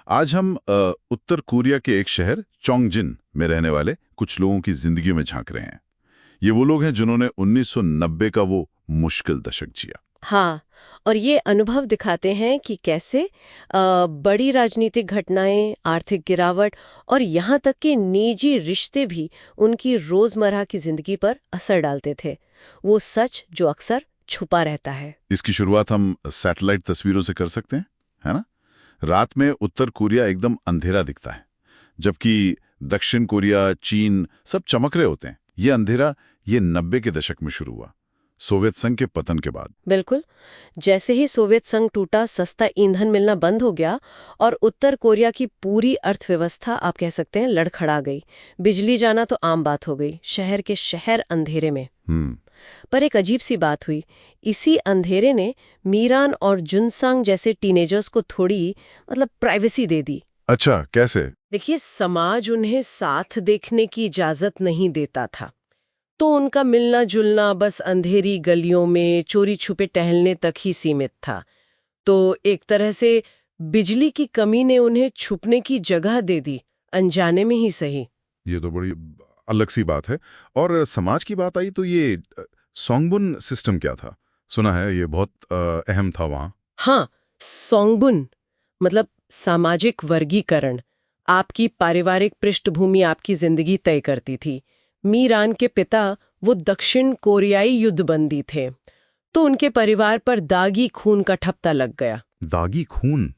आज हम उत्तर कोरिया के एक शहर चोंगजिन में रहने वाले कुछ लोगों की जिंदगी में झांक रहे हैं। ये वो लोग हैं जिन्होंने 1990 का वो मुश्किल दशक जिया। हाँ, और ये अनुभव दिखाते हैं कि कैसे बड़ी राजनीतिक घटनाएं, आर्थिक गिरावट और यहाँ तक कि निजी रिश्ते भी उनकी रोजमर्रा की जिंदगी पर असर डालते थे। वो सच जो अक्सर छुपा रहता है। इसकी शुरुआत हम सैटेलाइट तस्वीरों से कर सकते हैं, है ना? रात में उत्तर कोरिया एकदम अंधेरा दिखता है, जबकि दक्षिण कोरिया, चीन सब चमक रहे होते हैं। ये अंधेरा ये 90 के दशक में शुरू हुआ, सोवियत संघ के पतन के बाद। बिल्कुल, जैसे ही सोवियत संघ टूटा, सस्ता ईंधन मिलना बंद हो गया और उत्तर कोरिया की पूरी अर्थव्यवस्था आप कह सकते हैं लड़खड़ा गई। बिजली जाना तो आम बात हो गई, शहर के शहर अंधेरे में। पर एक अजीब सी बात हुई। इसी अंधेरे ने मीरान और जुनसांग जैसे टीनेजर्स को थोड़ी प्राइवेसी दे दी। अच्छा, कैसे? देखिए, समाज उन्हें साथ देखने की इजाजत नहीं देता था, तो उनका मिलना जुलना बस अंधेरी गलियों में चोरी छुपे टहलने तक ही सीमित था। तो एक तरह से बिजली की कमी ने उन्हें छुपने की जगह दे दी, अनजाने में ही सही। ये तो बड़ी अलग सी बात है। और समाज की बात आई तो ये सोंगबुन सिस्टम क्या था? सुना है ये बहुत अहम था वहाँ। हाँ, सोंगबुन मतलब सामाजिक वर्गीकरण। आपकी पारिवारिक पृष्ठभूमि आपकी जिंदगी तय करती थी। मीरान के पिता वो दक्षिण कोरियाई युद्धबंदी थे, तो उनके परिवार पर दागी खून का ठप्पा लग गया। दागी खून?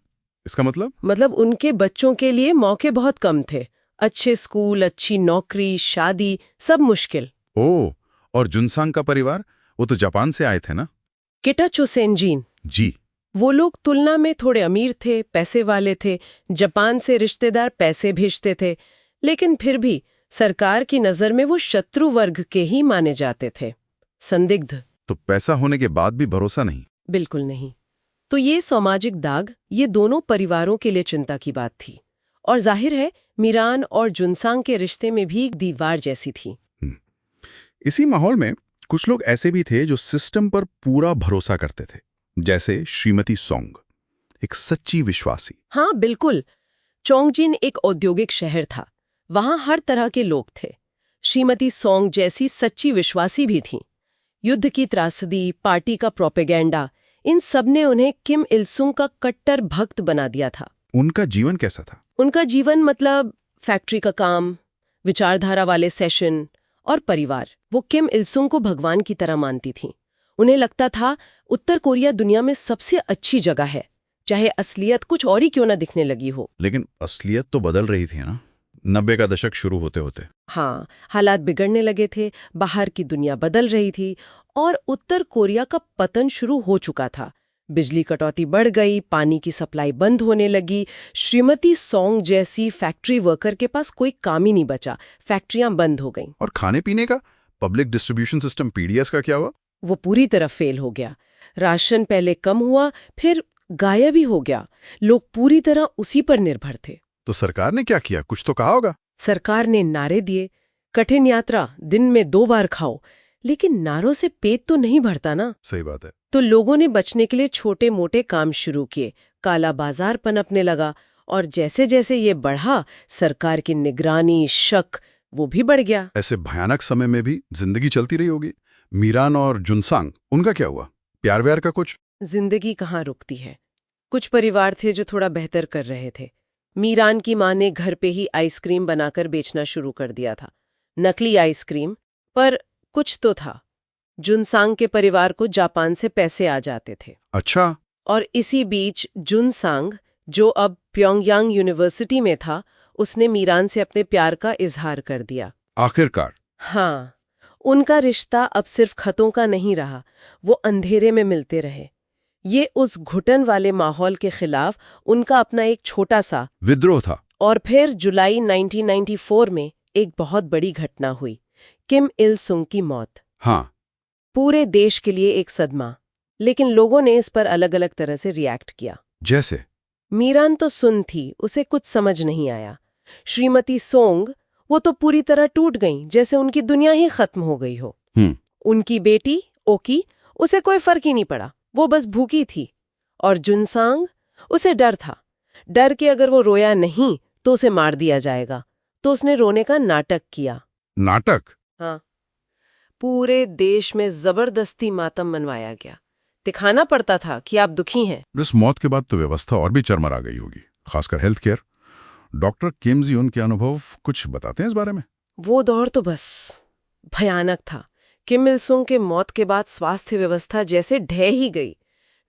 इसका मतलब उनके बच्चों के लिए मौके बहुत कम थे। अच्छे स्कूल, अच्छी नौकरी, शादी सब मुश्किल। ओह, और जुनसांग का परिवार? वो तो जापान से आए थे ना? किटाचुसेंजिन जी। वो लोग तुलना में थोड़े अमीर थे, पैसे वाले थे। जापान से रिश्तेदार पैसे भेजते थे, लेकिन फिर भी सरकार की नजर में वो शत्रु वर्ग के ही माने जाते थे, संदिग्ध। तो पैसा होने के बाद भी भरोसा नहीं? बिल्कुल नहीं। तो ये सामाजिक दाग ये दोनों परिवारों के लिए चिंता की बात थी। और जाहिर है मीरान और जुनसांग के रिश्ते में भी एक दीवार जैसी थी। इसी माहौल में कुछ लोग ऐसे भी थे जो सिस्टम पर पूरा भरोसा करते थे, जैसे श्रीमती सोंग, एक सच्ची विश्वासी। हाँ बिल्कुल, चोंगजिन एक औद्योगिक शहर था, वहां हर तरह के लोग थे। श्रीमती सोंग जैसी सच्ची विश्वासी भी थीं। युद्ध की त्रासदी, पार्टी का प्रोपेगेंडा, इन सब ने उन्हें किम इल सुंग का कट्टर भक्त बना दिया था। उनका जीवन कैसा था? उनका जीवन फैक्ट्री का काम, विचारधारा वाले सेशन और परिवार। वो किम इल सुंग को भगवान की तरह मानती थीं। उन्हें लगता था उत्तर कोरिया दुनिया में सबसे अच्छी जगह है, चाहे असलियत कुछ और ही क्यों ना दिखने लगी हो। लेकिन असलियत तो बदल रही थी ना, 90 का दशक शुरू होते होते। हाँ, हालात बिगड़ने लगे थे, बाहर की दुनिया बदल रही थी और उत्तर कोरिया का पतन शुरू हो चुका था। बिजली कटौती बढ़ गई, पानी की सप्लाई बंद होने लगी। श्रीमती सोंग जैसी फैक्ट्री वर्कर के पास कोई काम ही नहीं बचा, फैक्ट्रियां बंद हो गईं। और खाने पीने का पब्लिक डिस्ट्रीब्यूशन सिस्टम पीडीएस का क्या हुआ? वो पूरी तरह फेल हो गया। राशन पहले कम हुआ, फिर गायब ही हो गया। लोग पूरी तरह उसी पर निर्भर थे। तो सरकार ने क्या किया? कुछ तो कहा होगा। सरकार ने नारे दिए, कठिन यात्रा, दिन में 2 बार खाओ। लेकिन नारों से पेट तो नहीं भरता ना। सही बात है। तो लोगों ने बचने के लिए छोटे मोटे काम शुरू किए। काला बाजार पनपने लगा और जैसे जैसे ये बढ़ा, सरकार की निगरानी, शक वो भी बढ़ गया। ऐसे भयानक समय में भी जिंदगी चलती रही होगी। मीरान और जुनसांग, उनका क्या हुआ? प्यार व्यार का कुछ? जिंदगी कहाँ रुकती है। कुछ परिवार थे जो थोड़ा बेहतर कर रहे थे। मीरान की मां ने घर पे ही आइसक्रीम बनाकर बेचना शुरू कर दिया था, नकली आइसक्रीम, पर कुछ तो था। जुनसांग के परिवार को जापान से पैसे आ जाते थे। अच्छा। और इसी बीच जुनसांग, जो अब प्योंगयांग यूनिवर्सिटी में था, उसने मीरान से अपने प्यार का इजहार कर दिया। आखिरकार? हाँ, उनका रिश्ता अब सिर्फ खतों का नहीं रहा, वो अंधेरे में मिलते रहे। ये उस घुटन वाले माहौल के खिलाफ उनका अपना एक छोटा सा विद्रोह था। और फिर जुलाई 1994 में एक बहुत बड़ी घटना हुई, किम इल सुंग की मौत। हाँ। पूरे देश के लिए एक सदमा, लेकिन लोगों ने इस पर अलग अलग तरह से रिएक्ट किया। जैसे? मीरान तो सुन थी, उसे कुछ समझ नहीं आया। श्रीमती सोंग, वो तो पूरी तरह टूट गईं, जैसे उनकी दुनिया ही खत्म हो गई हो। उनकी बेटी ओकी, उसे कोई फर्क ही नहीं पड़ा, वो बस भूखी थी। और जुनसांग, उसे डर था, डर के अगर वो रोया नहीं तो उसे मार दिया जाएगा। तो उसने रोने का नाटक किया। नाटक? हाँ, पूरे देश में जबरदस्ती मातम मनवाया गया। दिखाना पड़ता था कि आप दुखी हैं। इस मौत के बाद तो व्यवस्था और भी चरमरा गई होगी, खासकर हेल्थ केयर। डॉक्टर किम जी उन के अनुभव कुछ बताते हैं इस बारे में? वो दौर तो बस भयानक था। किम इल सुंग के मौत के बाद स्वास्थ्य व्यवस्था जैसे ढह ही गई।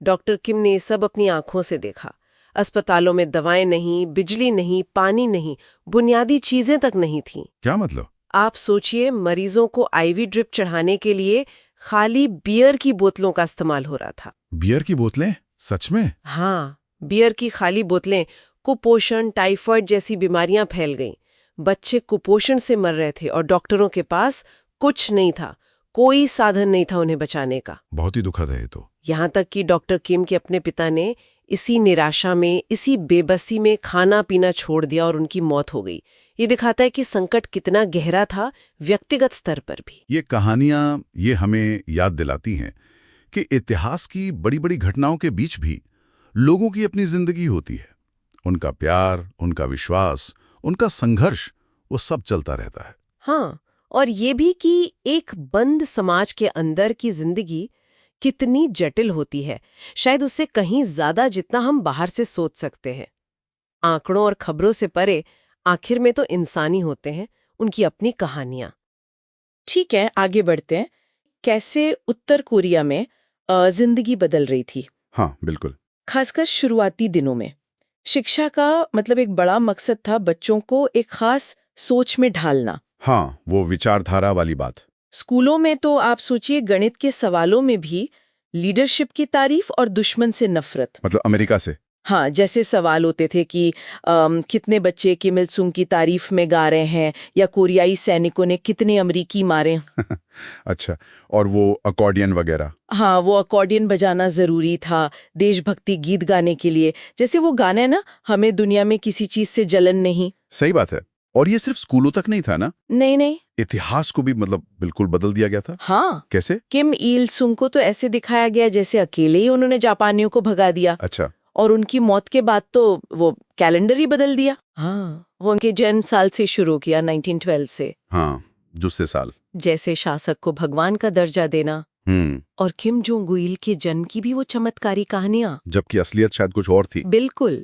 डॉक्टर किम ने ये सब अपनी आंखों से देखा। अस्पतालों में दवाएं नहीं, बिजली नहीं, पानी नहीं, बुनियादी चीजें तक नहीं थीं। क्या मतलब? आप सोचिए, मरीजों को आईवी ड्रिप चढ़ाने के लिए खाली बियर की बोतलों का इस्तेमाल हो रहा था। बियर की बोतलें? सच में? हाँ, बियर की खाली बोतलें। कुपोषण, टाइफाइड जैसी बीमारियां फैल गईं। बच्चे कुपोषण से मर रहे थे और डॉक्टरों के पास कुछ नहीं था, कोई साधन नहीं था उन्हें बचाने का। बहुत ही दुखद है ये तो। यहाँ तक कि डॉक्टर किम के अपने पिता ने इसी निराशा में, इसी बेबसी में खाना पीना छोड़ दिया और उनकी मौत हो गई। ये दिखाता है कि संकट कितना गहरा था, व्यक्तिगत स्तर पर भी। ये कहानियां ये हमें याद दिलाती हैं कि इतिहास की बड़ी बड़ी घटनाओं के बीच भी लोगों की अपनी जिंदगी होती है। उनका प्यार, उनका विश्वास, उनका संघर्ष, वो सब चलता रहता है। हाँ, और ये भी कि एक बंद समाज के अंदर की जिंदगी कितनी जटिल होती है, शायद उससे कहीं ज्यादा जितना हम बाहर से सोच सकते हैं। आंकड़ों और खबरों से परे आखिर में तो इंसानी होते हैं, उनकी अपनी कहानियां। ठीक है, आगे बढ़ते हैं। कैसे उत्तर कोरिया में जिंदगी बदल रही थी? हाँ, बिल्कुल। खासकर शुरुआती दिनों में शिक्षा का मतलब एक बड़ा मकसद था बच्चों को एक खास सोच में ढालना। हाँ, वो विचारधारा वाली बात। स्कूलों में तो आप सोचिए, गणित के सवालों में भी लीडरशिप की तारीफ और दुश्मन से नफरत। मतलब अमेरिका से? हाँ, जैसे सवाल होते थे कि कितने बच्चे किम इल सुंग की तारीफ में गा रहे हैं, या कोरियाई सैनिकों ने कितने अमरीकी मारे। अच्छा, और वो अकॉर्डियन वगैरह? हाँ, वो अकॉर्डियन बजाना जरूरी था देशभक्ति गीत गाने के लिए। जैसे वो गाना है ना, हमें दुनिया में किसी चीज से जलन नहीं। सही बात है। और ये सिर्फ स्कूलों तक नहीं था ना? नहीं नहीं, इतिहास को भी मतलब बिल्कुल बदल दिया गया था। हाँ। कैसे? किम इल सुंग को तो ऐसे दिखाया गया जैसे अकेले ही उन्होंने जापानियों को भगा दिया। अच्छा। और उनकी मौत के बाद तो वो कैलेंडर ही बदल दिया। हाँ, वो उनके जन्म साल से शुरू किया, 1912 से। हाँ, दूसरे साल। जैसे शासक को भगवान का दर्जा देना। और किम जोंग उल के जन्म की भी वो चमत्कारी कहानियां, जबकि असलियत शायद कुछ और थी। बिल्कुल।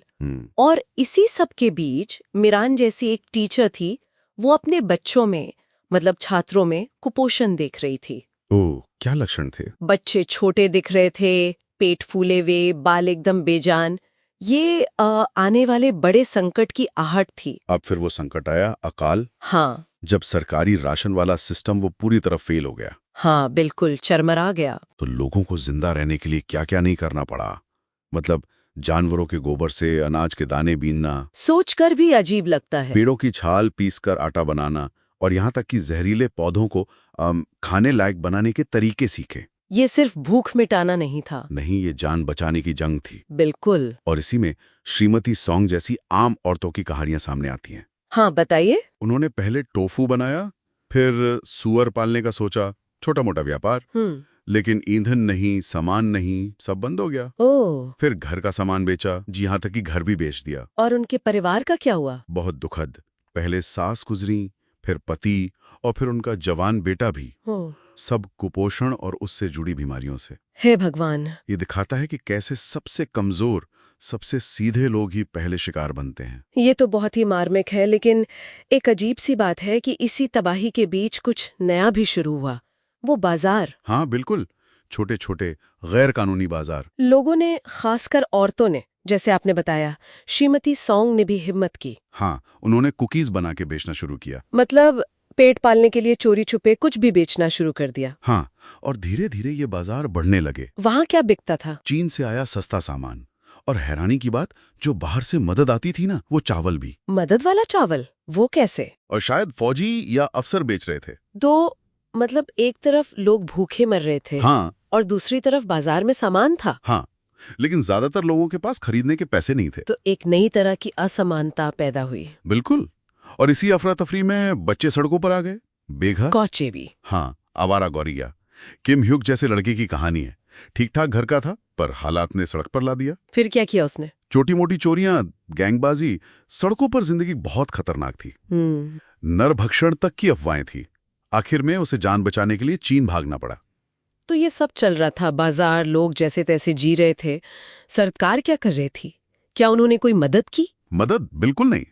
और इसी सब के बीच मिरान जैसी एक टीचर थी, वो अपने बच्चों में मतलब छात्रों में कुपोषण देख रही थी। ओह, क्या लक्षण थे? बच्चे छोटे दिख रहे थे, पेट फूले हुए, बाल एकदम बेजान। ये आने वाले बड़े संकट की आहट थी। अब फिर वो संकट आया, अकाल। हाँ, जब सरकारी राशन वाला सिस्टम वो पूरी तरह फेल हो गया। हाँ, बिल्कुल चरमरा गया। तो लोगों को जिंदा रहने के लिए क्या क्या नहीं करना पड़ा। मतलब जानवरों के गोबर से अनाज के दाने बीनना, सोचकर भी अजीब लगता है। पेड़ों की छाल पीसकर आटा बनाना, और यहाँ तक कि जहरीले पौधों को खाने लायक बनाने के तरीके सीखे। ये सिर्फ भूख मिटाना नहीं था। नहीं, ये जान बचाने की जंग थी। बिल्कुल। और इसी में श्रीमती सॉन्ग जैसी आम औरतों की कहानियां सामने आती हैं। हाँ, बताइए। उन्होंने पहले टोफू बनाया, फिर सुअर पालने का सोचा, छोटा मोटा व्यापार। लेकिन ईंधन नहीं, सामान नहीं, सब बंद हो गया। ओह। फिर घर का सामान बेचा, जी यहाँ तक कि घर भी बेच दिया। और उनके परिवार का क्या हुआ? बहुत दुखद। पहले सास गुजरी, फिर पति, और फिर उनका जवान बेटा भी। सब कुपोषण और उससे जुड़ी बीमारियों से। हे भगवान। ये दिखाता है कि कैसे सबसे कमजोर, सबसे सीधे लोग ही पहले शिकार बनते हैं। ये तो बहुत ही मार्मिक है, लेकिन एक अजीब सी बात है कि इसी तबाही के बीच कुछ नया भी शुरू हुआ, वो बाजार। हाँ, बिल्कुल। छोटे छोटे गैर कानूनी बाजार। लोगों ने, खासकर औरतों ने, जैसे आपने बताया, श्रीमती सॉन्ग ने भी हिम्मत की। हाँ, उन्होंने कुकीज बना के बेचना शुरू किया। मतलब पेट पालने के लिए चोरी छुपे कुछ भी बेचना शुरू कर दिया। हाँ, और धीरे धीरे ये बाजार बढ़ने लगे। वहाँ क्या बिकता था? चीन से आया सस्ता सामान, और हैरानी की बात, जो बाहर से मदद आती थी ना, वो चावल भी। मदद वाला चावल? वो कैसे? और शायद फौजी या अफसर बेच रहे थे। तो मतलब एक तरफ लोग भूखे मर रहे थे, हाँ, और दूसरी तरफ बाजार में सामान था। हाँ, लेकिन ज्यादातर लोगों के पास खरीदने के पैसे नहीं थे। तो एक नई तरह की असमानता पैदा हुई। बिल्कुल। और इसी अफरा तफरी में बच्चे सड़कों पर आ गए, बेघर। कौचे भी। हाँ, आवारा गौरिया। किम ह्यूक जैसे लड़के की कहानी है। ठीक ठाक घर का था, पर हालात ने सड़क पर ला दिया। फिर क्या किया उसने? छोटी मोटी चोरियां, गैंगबाजी, सड़कों पर जिंदगी बहुत खतरनाक थी। नरभक्षण तक की अफवाहें थी। आखिर में उसे जान बचाने के लिए चीन भागना पड़ा। तो ये सब चल रहा था, बाजार, लोग जैसे तैसे जी रहे थे। सरकार क्या कर रही थी? क्या उन्होंने कोई मदद की? मदद बिल्कुल नहीं।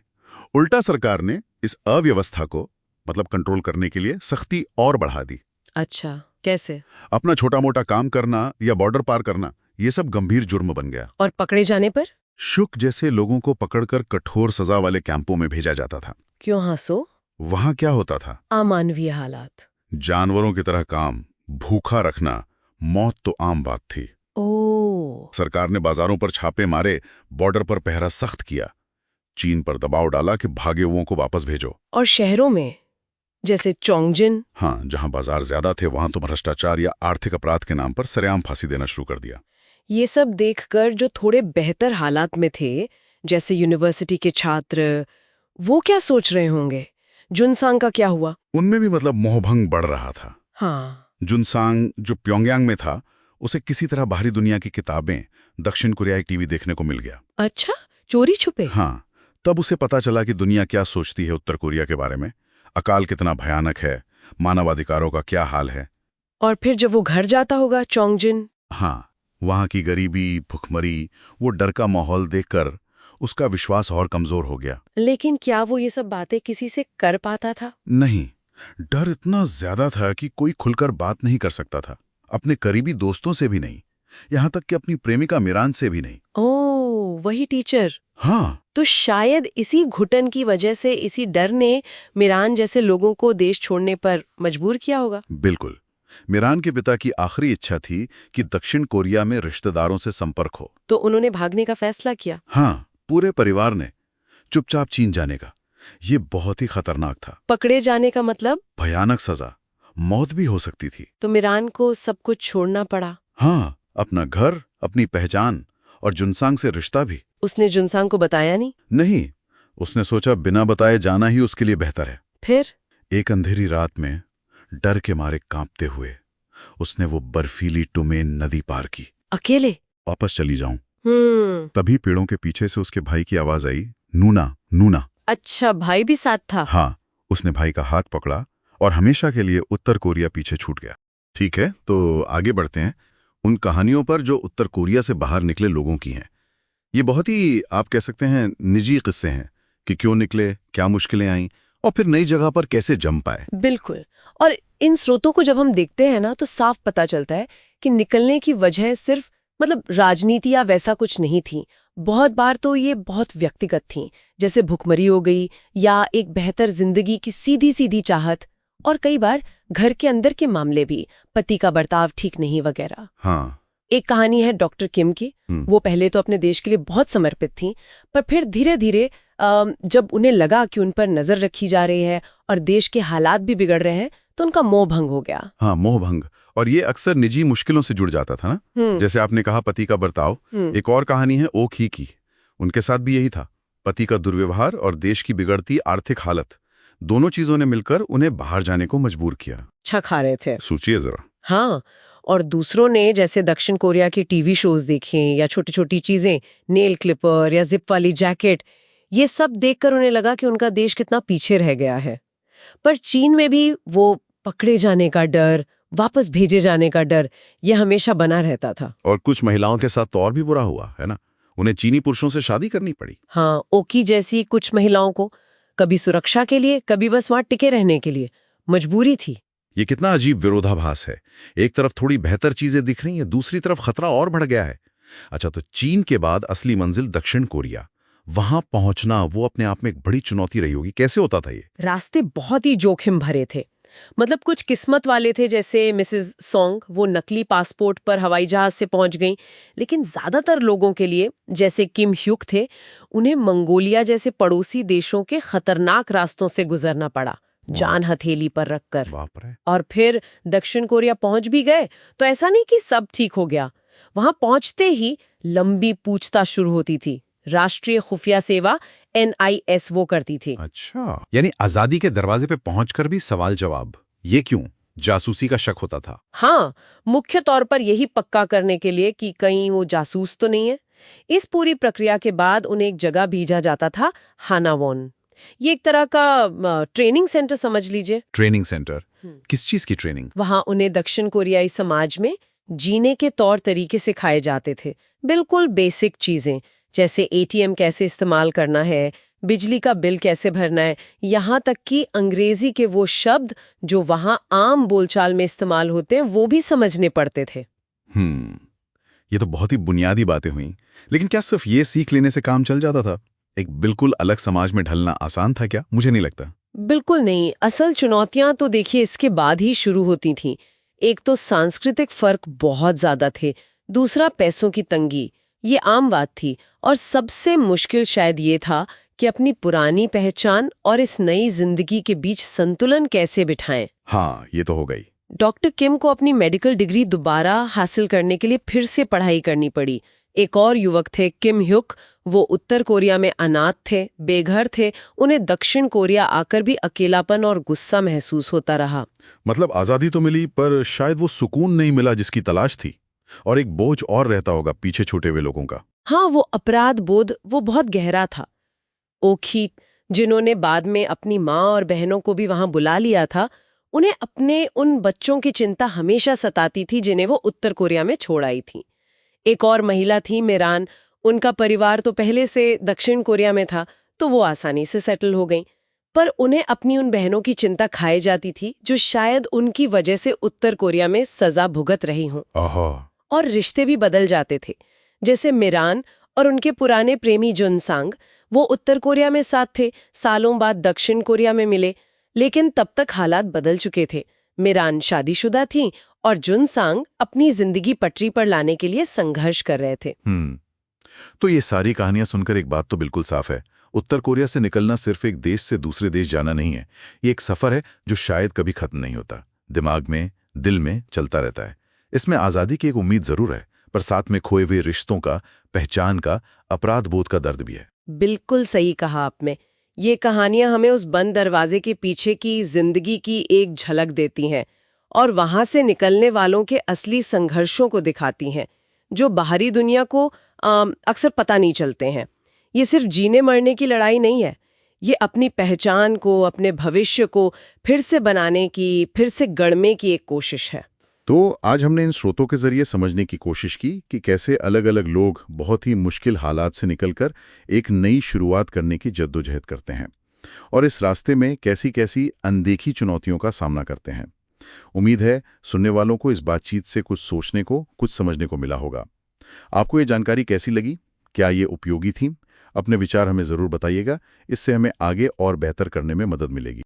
उल्टा सरकार ने इस अव्यवस्था को मतलब कंट्रोल करने के लिए सख्ती और बढ़ा दी। अच्छा, कैसे? अपना छोटा मोटा काम करना या बॉर्डर पार करना, ये सब गंभीर जुर्म बन गया। और पकड़े जाने पर? शुक जैसे लोगों को पकड़कर कठोर सजा वाले कैंपों में भेजा जाता था। क्यों हासो? वहां क्या होता था? अमानवीय हालात। जानवरों की तरह काम, भूखा रखना, मौत तो आम बात थी। ओ, सरकार ने बाजारों पर छापे मारे, बॉर्डर पर पहरा सख्त किया, चीन पर दबाव डाला कि भागे हुओं को वापस भेजो। और शहरों में जैसे चोंगजिन? हाँ, जहां बाजार ज्यादा थे वहां तो भ्रष्टाचार या आर्थिक अपराध के नाम पर सरेआम फांसी देना शुरू कर दिया। ये सब देखकर जो थोड़े बेहतर हालात में थे, जैसे यूनिवर्सिटी के छात्र, वो क्या सोच रहे होंगे? जुनसांग का क्या हुआ? उनमें भी मतलब मोहभंग बढ़ रहा था। हाँ, जुनसांग जो प्योंगयांग में था, उसे किसी तरह बाहरी दुनिया की किताबें, दक्षिण कोरियाई टीवी देखने को मिल गया। अच्छा, चोरी छुपे? हाँ, तब उसे पता चला कि दुनिया क्या सोचती है उत्तर कोरिया के बारे में, अकाल कितना भयानक है, मानवाधिकारों का क्या हाल है। और फिर जब वो घर जाता होगा चोंगजिन? हाँ, वहां की गरीबी, भुखमरी, वो डर का माहौल देखकर उसका विश्वास और कमजोर हो गया। लेकिन क्या वो ये सब बातें किसी से कर पाता था? नहीं, डर इतना ज्यादा था कि कोई खुलकर बात नहीं कर सकता था। अपने करीबी दोस्तों से भी नहीं, यहां तक कि अपनी प्रेमिका मिरान से भी नहीं। ओह, वही टीचर। हाँ, तो शायद इसी घुटन की वजह से, इसी डर ने मिरान जैसे लोगों को देश छोड़ने पर मजबूर किया होगा। बिल्कुल। मिरान के पिता की आखिरी इच्छा थी कि दक्षिण कोरिया में रिश्तेदारों से संपर्क हो। तो उन्होंने भागने का फैसला किया। हाँ, पूरे परिवार ने चुपचाप चीन जाने का। ये बहुत ही खतरनाक था। पकड़े जाने का मतलब? भयानक सजा, मौत भी हो सकती थी। तो मिरान को सब कुछ छोड़ना पड़ा। हाँ, अपना घर, अपनी पहचान और जुनसांग से रिश्ता भी। उसने जुनसांग को बताया नहीं? नहीं, उसने सोचा बिना बताए जाना ही उसके लिए बेहतर है। फिर? एक अंधेरी रात में डर के मारे कांपते हुए उसने वो बर्फीली टुमेन नदी पार की। अकेले? वापस चली जाऊं। तभी पेड़ों के पीछे से उसके भाई की आवाज आई, नूना नूना। अच्छा, भाई भी साथ था? हाँ, उसने भाई का हाथ पकड़ा और हमेशा के लिए उत्तर कोरिया पीछे छूट गया। ठीक है, तो आगे बढ़ते हैं उन कहानियों पर जो उत्तर कोरिया से बाहर निकले लोगों की हैं। ये बहुत ही, आप कह सकते हैं, निजी किस्से हैं कि क्यों निकले, क्या मुश्किलें आईं और फिर नई जगह पर कैसे जम पाए। बिल्कुल। और इन स्रोतों को जब हम देखते हैं ना, तो साफ पता चलता है कि निकलने की वजह सिर्फ राजनीति या वैसा कुछ नहीं थी। बहुत बार तो ये बहुत व्यक्तिगत थी, जैसे भुखमरी हो गई या एक बेहतर जिंदगी की सीधी सीधी चाहत, और कई बार घर के अंदर के मामले भी, पति का बर्ताव ठीक नहीं वगैरह। हाँ, एक कहानी है डॉक्टर किम की। वो पहले तो अपने देश के लिए बहुत समर्पित थी, पर फिर धीरे धीरे जब उन्हें लगा कि उन पर नजर रखी जा रही है और देश के हालात भी बिगड़ रहे हैं, तो उनका मोह भंग हो गया। हाँ, मोह भंग। और ये अक्सर निजी मुश्किलों से जुड़ जाता था ना, जैसे आपने कहा पति का बर्ताव। एक और कहानी है ओक ही की। उनके साथ भी यही था, पति का दुर्व्यवहार और देश की बिगड़ती आर्थिक हालत, दोनों चीजों ने मिलकर उन्हें बाहर जाने को मजबूर किया। अच्छा खा रहे थे। सोचिए जरा। हाँ, और दूसरों ने जैसे दक्षिण कोरिया के टीवी शोज देखे या छोटी छोटी चीजें, नेल क्लिपर या जिप वाली जैकेट, ये सब देखकर उन्हें लगा कि उनका देश कितना पीछे रह गया है। पर चीन में भी वो पकड़े जाने का डर, वापस भेजे जाने का डर, ये हमेशा बना रहता था। और कुछ महिलाओं के साथ तो और भी बुरा हुआ है ना, उन्हें चीनी पुरुषों से शादी करनी पड़ी। हाँ, ओकी जैसी कुछ महिलाओं को कभी सुरक्षा के लिए, कभी बस वहां टिके रहने के लिए मजबूरी थी। ये कितना अजीब विरोधाभास है। एक तरफ थोड़ी बेहतर चीजें दिख रही हैं, दूसरी तरफ खतरा और बढ़ गया है। अच्छा, तो चीन के बाद असली मंजिल दक्षिण कोरिया, वहां पहुंचना वो अपने आप में एक बड़ी चुनौती रही होगी। कैसे होता था ये? रास्ते बहुत ही जोखिम भरे थे। कुछ किस्मत वाले थे, जैसे मिसेस सोंग, वो नकली पासपोर्ट पर हवाई जहाज से पहुंच गईं। लेकिन ज्यादातर लोगों के लिए, जैसे किम ह्यूक थे, उन्हें मंगोलिया जैसे पड़ोसी देशों के खतरनाक रास्तों से गुजरना पड़ा, जान हथेली पर रखकर। बाप रे। और फिर दक्षिण कोरिया पहुंच भी गए तो ऐसा नहीं कि सब ठीक हो गया। वहां पहुंचते ही लंबी पूछताछ शुरू होती थी। राष्ट्रीय खुफिया सेवा NIS वो करती थी। अच्छा, यानी आजादी के दरवाजे पे पहुंचकर भी सवाल जवाब। ये क्यों? जासूसी का शक होता था। हाँ, मुख्य तौर पर यही पक्का करने के लिए कि कहीं वो जासूस तो नहीं है। इस पूरी प्रक्रिया के बाद उन्हें एक जगह भेजा जाता था, हानावॉन। ये एक तरह का ट्रेनिंग सेंटर समझ लीजिए। Training centre? किस चीज की ट्रेनिंग? वहां उन्हें दक्षिण कोरियाई समाज में जीने के तौर तरीके सिखाए जाते थे। बिल्कुल बेसिक चीजें, जैसे एटीएम कैसे इस्तेमाल करना है, बिजली का बिल कैसे भरना है, यहाँ तक कि अंग्रेजी के वो शब्द जो वहाँ आम बोलचाल में इस्तेमाल होते हैं वो भी समझने पड़ते थे। ये तो बहुत ही बुनियादी बातें हुई, लेकिन क्या सिर्फ ये सीख लेने से काम चल जाता था? एक बिल्कुल अलग समाज में ढलना आसान था क्या? मुझे नहीं लगता। बिल्कुल नहीं। असल चुनौतियां तो देखिए इसके बाद ही शुरू होती थीं। एक तो सांस्कृतिक फर्क बहुत ज्यादा थे, दूसरा पैसों की तंगी, ये आम बात थी, और सबसे मुश्किल शायद ये था कि अपनी पुरानी पहचान और इस नई जिंदगी के बीच संतुलन कैसे बिठाएं। हाँ, ये तो हो गई। डॉक्टर किम को अपनी मेडिकल डिग्री दोबारा हासिल करने के लिए फिर से पढ़ाई करनी पड़ी। एक और युवक थे, किम ह्युक, वो उत्तर कोरिया में अनाथ थे, बेघर थे, उन्हें दक्षिण कोरिया आकर भी अकेलापन और गुस्सा महसूस होता रहा। मतलब आज़ादी तो मिली, पर शायद वो सुकून नहीं मिला जिसकी तलाश थी, और एक बोझ और रहता होगा पीछे छूटे हुए लोगों का। हाँ, वो अपराध बोध वो बहुत गहरा था। ओखी, जिन्होंने बाद में अपनी माँ और बहनों को भी वहां बुला लिया था, उन्हें अपने उन बच्चों की चिंता हमेशा सताती थी जिन्हें वो उत्तर कोरिया में छोड़ आई थी। एक और महिला थी, मिरान। उनका परिवार तो पहले से दक्षिण कोरिया में था, तो वो आसानी से सेटल हो गई, पर उन्हें अपनी उन बहनों की चिंता खाए जाती थी जो शायद उनकी वजह से उत्तर कोरिया में सजा भुगत रही हों। और रिश्ते भी बदल जाते थे। जैसे मिरान और उनके पुराने प्रेमी जुनसांग, वो उत्तर कोरिया में साथ थे, सालों बाद दक्षिण कोरिया में मिले, लेकिन तब तक हालात बदल चुके थे। मिरान शादीशुदा थी और जुनसांग अपनी जिंदगी पटरी पर लाने के लिए संघर्ष कर रहे थे। तो ये सारी कहानियां सुनकर एक बात तो बिल्कुल साफ है, उत्तर कोरिया से निकलना सिर्फ एक देश से दूसरे देश जाना नहीं है। ये एक सफर है जो शायद कभी खत्म नहीं होता, दिमाग में, दिल में चलता रहता है। इसमें आज़ादी की एक उम्मीद जरूर है, पर साथ में खोए हुए रिश्तों का, पहचान का, अपराध बोध का दर्द भी है। बिल्कुल सही कहा आपने। ये कहानियां हमें उस बंद दरवाजे के पीछे की जिंदगी की एक झलक देती हैं और वहां से निकलने वालों के असली संघर्षों को दिखाती हैं, जो बाहरी दुनिया को अक्सर पता नहीं चलते हैं। ये सिर्फ जीने मरने की लड़ाई नहीं है, ये अपनी पहचान को, अपने भविष्य को फिर से बनाने की, फिर से गढ़ने की एक कोशिश है। तो आज हमने इन स्रोतों के जरिए समझने की कोशिश की कि कैसे अलग अलग लोग बहुत ही मुश्किल हालात से निकलकर एक नई शुरुआत करने की जद्दोजहद करते हैं, और इस रास्ते में कैसी कैसी अनदेखी चुनौतियों का सामना करते हैं। उम्मीद है सुनने वालों को इस बातचीत से कुछ सोचने को, कुछ समझने को मिला होगा। आपको ये जानकारी कैसी लगी? क्या ये उपयोगी थी? अपने विचार हमें ज़रूर बताइएगा, इससे हमें आगे और बेहतर करने में मदद मिलेगी।